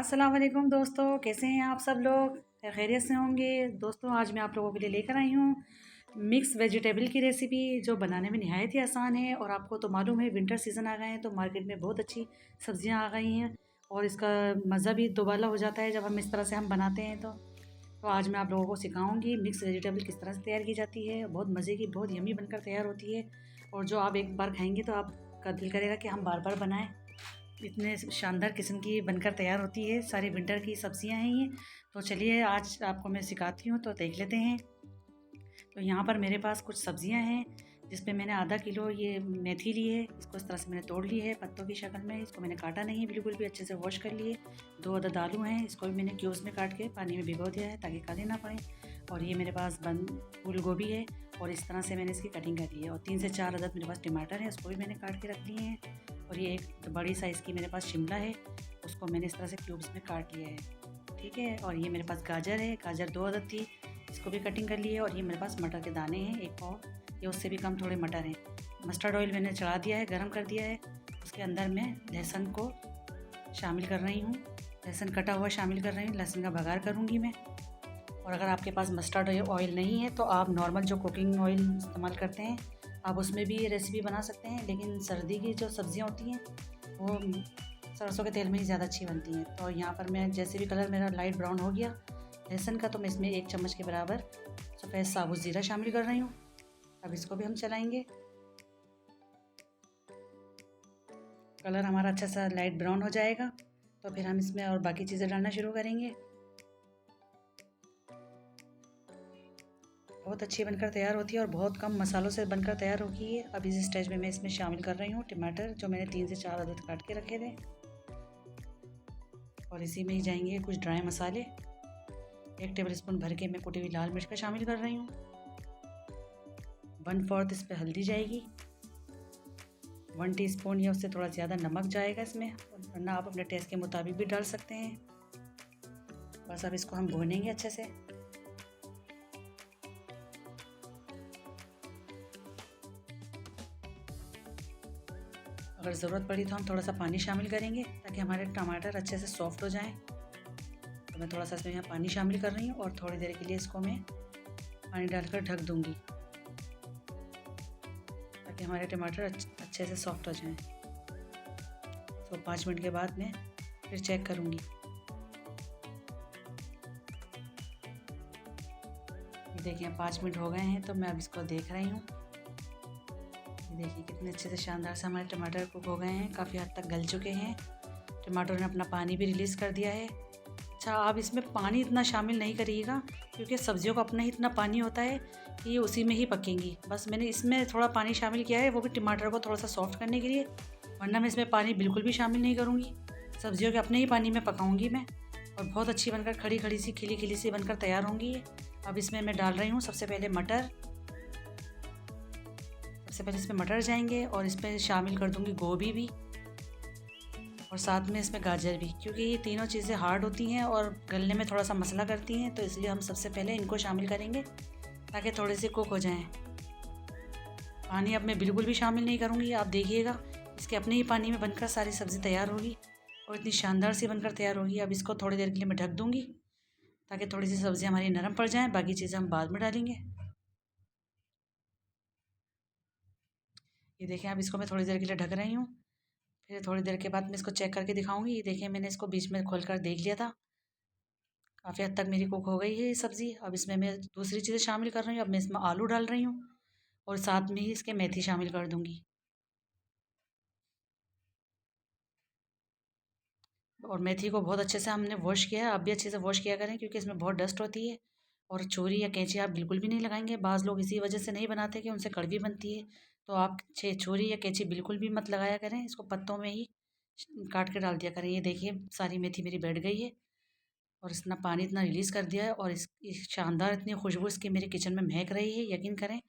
अस्सलाम वालेकुम दोस्तों, कैसे हैं आप सब लोग? खैरियत से होंगे। दोस्तों, आज मैं आप लोगों के लिए लेकर आई हूँ मिक्स वेजिटेबल की रेसिपी, जो बनाने में नहायत ही आसान है। और आपको तो मालूम है विंटर सीज़न आ गए हैं तो मार्केट में बहुत अच्छी सब्जियाँ आ गई हैं और इसका मज़ा भी दोबाला हो जाता है जब हम इस तरह से हम बनाते हैं। तो आज मैं आप लोगों को सिखाऊंगी मिक्स वेजिटेबल किस तरह से तैयार की जाती है। बहुत मज़े की, बहुत यमी बनकर तैयार होती है और जो आप एक बार खाएंगे तो आपका दिल करेगा कि हम बार बार बनाएं। इतने शानदार किस्म की बनकर तैयार होती है। सारी विंटर की सब्जियां हैं ये। तो चलिए आज आपको मैं सिखाती हूँ, तो देख लेते हैं। तो यहाँ पर मेरे पास कुछ सब्जियां हैं जिसमें मैंने आधा किलो ये मेथी ली है। इसको इस तरह से मैंने तोड़ ली है पत्तों की शक्ल में। इसको मैंने काटा नहीं है, बिल्कुल भी अच्छे से वॉश कर लिए। 2 अदद आलू हैं, इसको भी मैंने क्यूब्स में काट के पानी में भिगो दिया है ताकि काले ना पड़े। और ये मेरे पास बंद फूल गोभी है और इस तरह से मैंने इसकी कटिंग कर ली है। और 3 से 4 अदद मेरे पास टमाटर है, उसको भी मैंने काट के रख लिए हैं। और ये एक बड़ी साइज़ की मेरे पास शिमला है, उसको मैंने इस तरह से क्यूब्स में काट लिया है। ठीक है। और ये मेरे पास गाजर है, गाजर 2 अदद थी, इसको भी कटिंग कर ली है। और ये मेरे पास मटर के दाने हैं, एक पाव या उससे भी कम थोड़े मटर हैं। मस्टर्ड ऑयल मैंने चढ़ा दिया है, गरम कर दिया है। उसके अंदर मैं लहसुन को शामिल कर रही हूँ, लहसुन कटा हुआ शामिल कर रही हूँ। लहसुन का बघार करूँगी मैं। और अगर आपके पास मस्टर्ड ऑयल नहीं है तो आप नॉर्मल जो कुकिंग ऑयल इस्तेमाल करते हैं आप उसमें भी ये रेसिपी बना सकते हैं। लेकिन सर्दी की जो सब्ज़ियाँ होती हैं वो सरसों के तेल में ही ज़्यादा अच्छी बनती हैं। तो यहाँ पर मैं जैसे भी कलर मेरा लाइट ब्राउन हो गया लहसुन का, तो मैं इसमें 1 चम्मच के बराबर सफ़ेद साबुत ज़ीरा शामिल कर रही हूँ। अब इसको भी हम चलाएंगे। कलर हमारा अच्छा सा लाइट ब्राउन हो जाएगा तो फिर हम इसमें और बाकी चीज़ें डालना शुरू करेंगे। बहुत अच्छी बनकर तैयार होती है और बहुत कम मसालों से बनकर तैयार होगी है। अब इस स्टेज में मैं इसमें शामिल कर रही हूँ टमाटर, जो मैंने 3 से 4 अदद काट के रखे थे। और इसी में ही जाएंगे कुछ ड्राई मसाले। 1 टेबलस्पून भर के मैं कुटी हुई लाल मिर्च का शामिल कर रही हूँ। 1/4 इस पर हल्दी जाएगी। 1 टीस्पून या उससे थोड़ा ज़्यादा नमक जाएगा इसमें, वरना आप अपने टेस्ट के मुताबिक भी डाल सकते हैं। बस अब इसको हम भूनेंगे अच्छे से। अगर ज़रूरत पड़ी तो हम थोड़ा सा पानी शामिल करेंगे ताकि हमारे टमाटर अच्छे से सॉफ्ट हो जाएं। तो मैं थोड़ा सा इसमें यहाँ पानी शामिल कर रही हूँ और थोड़ी देर के लिए इसको मैं पानी डालकर ढक दूँगी ताकि हमारे टमाटर अच्छे से सॉफ्ट हो जाएं। तो 5 मिनट के बाद मैं फिर चेक करूँगी। ये देखिए 5 मिनट हो गए हैं तो मैं अब इसको देख रही हूँ। ये देखिए कितने अच्छे से शानदार से हमारे टमाटर कुक हो गए हैं, काफ़ी हद तक गल चुके हैं। टमाटर ने अपना पानी भी रिलीज़ कर दिया है। अच्छा, आप इसमें पानी इतना शामिल नहीं करिएगा क्योंकि सब्जियों का अपना ही इतना पानी होता है कि ये उसी में ही पकेंगी। बस मैंने इसमें थोड़ा पानी शामिल किया है, वो भी टमाटर को थोड़ा सा सॉफ्ट करने के लिए, वरना मैं इसमें पानी बिल्कुल भी शामिल नहीं करूँगी। सब्जियों के अपने ही पानी में पकाऊँगी मैं और बहुत अच्छी बनकर खड़ी खड़ी सी खिली खिली सी बनकर तैयार होंगी ये। अब इसमें मैं डाल रही हूँ सबसे पहले मटर। सबसे पहले इसमें मटर जाएंगे और इस पर शामिल कर दूँगी गोभी भी और साथ में इसमें गाजर भी, क्योंकि ये तीनों चीज़ें हार्ड होती हैं और गलने में थोड़ा सा मसला करती हैं, तो इसलिए हम सबसे पहले इनको शामिल करेंगे ताकि थोड़े से कुक हो जाएं। पानी अब मैं बिल्कुल भी शामिल नहीं करूँगी, आप देखिएगा इसके अपने ही पानी में बनकर सारी सब्ज़ी तैयार होगी और इतनी शानदार सी बनकर तैयार होगी। अब इसको थोड़ी देर के लिए मैं ढक दूँगी ताकि थोड़ी सी सब्ज़ी हमारी नरम पड़ जाएँ, बाकी चीज़ें हम बाद में डालेंगे। ये देखें अब इसको मैं थोड़ी देर के लिए ढक रही हूँ। फिर थोड़ी देर के बाद मैं इसको चेक करके दिखाऊंगी। ये देखिए मैंने इसको बीच में खोल कर देख लिया था, काफ़ी हद तक मेरी कुक हो गई है ये सब्ज़ी। अब इसमें मैं दूसरी चीज़ें शामिल कर रही हूँ। अब मैं इसमें आलू डाल रही हूँ और साथ में ही इसके मेथी शामिल कर दूँगी। और मेथी को बहुत अच्छे से हमने वॉश किया है, आप भी अच्छे से वॉश किया करें क्योंकि इसमें बहुत डस्ट होती है। और छुरी या कैंची आप बिल्कुल भी नहीं लगाएंगे। बाज़ लोग इसी वजह से नहीं बनाते कि उनसे कड़वी बनती है। तो आप छुरी या कैंची बिल्कुल भी मत लगाया करें, इसको पत्तों में ही काट के डाल दिया करें। ये देखिए सारी मेथी मेरी बैठ गई है और इसना पानी इतना रिलीज़ कर दिया है और इस शानदार इतनी खुशबू इसकी मेरे किचन में महक रही है। यकीन करें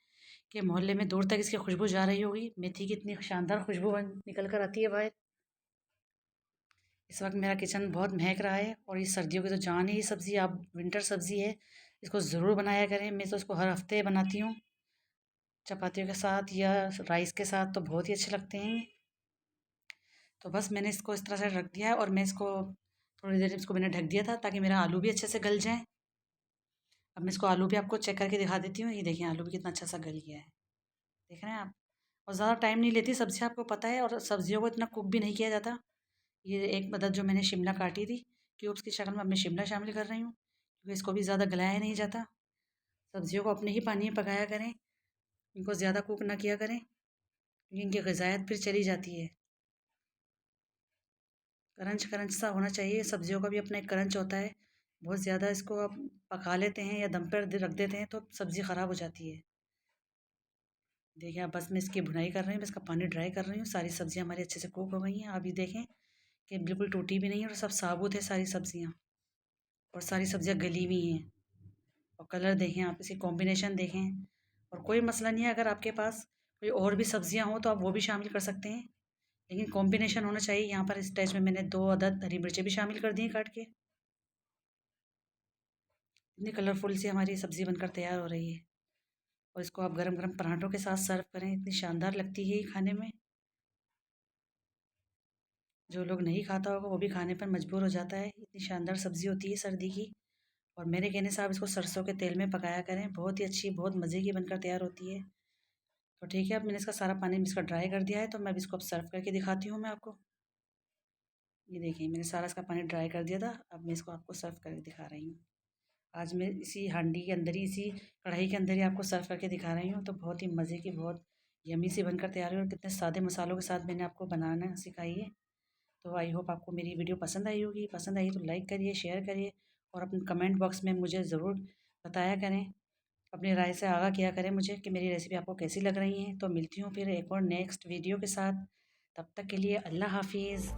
कि मोहल्ले में दूर तक इसकी खुशबू जा रही होगी। मेथी की इतनी शानदार खुशबू निकल कर आती है बाहर। इस वक्त मेरा किचन बहुत महक रहा है और ये सर्दियों की तो जान ही सब्ज़ी, आप विंटर सब्ज़ी है, इसको ज़रूर बनाया करें। मैं तो इसको हर हफ्ते बनाती हूँ, चपातियों के साथ या राइस के साथ तो बहुत ही अच्छे लगते हैं। तो बस मैंने इसको इस तरह से रख दिया है और मैं इसको थोड़ी देर इसको मैंने ढक दिया था ताकि मेरा आलू भी अच्छे से गल जाए। अब मैं इसको आलू भी आपको चेक करके दिखा देती हूँ। ये देखिए आलू भी कितना अच्छा सा गल गया है, देख रहे हैं आप। और ज़्यादा टाइम नहीं लेती सब्ज़ी, आपको पता है, और सब्जियों को इतना कुक भी नहीं किया जाता। ये एक मदद जो मैंने शिमला काटी थी क्यूब्स की शक्ल में, अब मैं शिमला शामिल कर रही हूँ क्योंकि इसको भी ज़्यादा गलाया नहीं जाता। सब्जियों को अपने ही पानी में पकाया करें, इनको ज़्यादा कुक ना किया करें क्योंकि इनकी ग़िज़ायत फिर चली जाती है। क्रंच क्रंच सा होना चाहिए, सब्जियों का भी अपना एक क्रंच होता है। बहुत ज़्यादा इसको आप पका लेते हैं या दम पर रख देते हैं तो सब्ज़ी ख़राब हो जाती है। देखिए आप, बस मैं इसकी भुनाई कर रही हूँ, मैं इसका पानी ड्राई कर रही हूँ। सारी सब्जियाँ हमारी अच्छे से कुक हो गई हैं। आप ये देखें कि बिल्कुल टूटी भी नहीं है और सब साबुत है सारी सब्जियाँ, और सारी सब्जियाँ गली हुई हैं। और कलर देखें आप, इसकी कॉम्बिनेशन देखें। और कोई मसला नहीं है, अगर आपके पास कोई और भी सब्जियां हो तो आप वो भी शामिल कर सकते हैं, लेकिन कॉम्बिनेशन होना चाहिए। यहाँ पर इस स्टेज में मैंने 2 अदद हरी मिर्चें भी शामिल कर दी हैं काट के। इतनी कलरफुल सी हमारी सब्ज़ी बनकर तैयार हो रही है। और इसको आप गरम गरम पराठों के साथ सर्व करें, इतनी शानदार लगती है ये खाने में। जो लोग नहीं खाता होगा वो भी खाने पर मजबूर हो जाता है, इतनी शानदार सब्ज़ी होती है सर्दी की। और मेरे कहने से आप इसको सरसों के तेल में पकाया करें, बहुत ही अच्छी, बहुत मज़े की बनकर तैयार होती है। तो ठीक है, अब मैंने इसका सारा पानी इसका ड्राई कर दिया है, तो मैं अब इसको अब सर्व करके दिखाती हूँ मैं आपको। ये देखिए मैंने सारा इसका पानी ड्राई कर दिया था, अब मैं इसको आपको सर्व करके दिखा रही हूँ। आज मैं इसी हांडी के अंदर ही, इसी कढ़ाई के अंदर ही आपको सर्व करके दिखा रही हूँ। तो बहुत ही मज़े की, बहुत यम्मी सी बनकर तैयार हुई और कितने सादे मसालों के साथ मैंने आपको बनाना सिखाई है। तो आई होप आपको मेरी वीडियो पसंद आई होगी। पसंद आई तो लाइक करिए, शेयर करिए और अपने कमेंट बॉक्स में मुझे ज़रूर बताया करें, अपनी राय से आगाह किया करें मुझे कि मेरी रेसिपी आपको कैसी लग रही है। तो मिलती हूँ फिर एक और नेक्स्ट वीडियो के साथ, तब तक के लिए अल्लाह हाफिज़।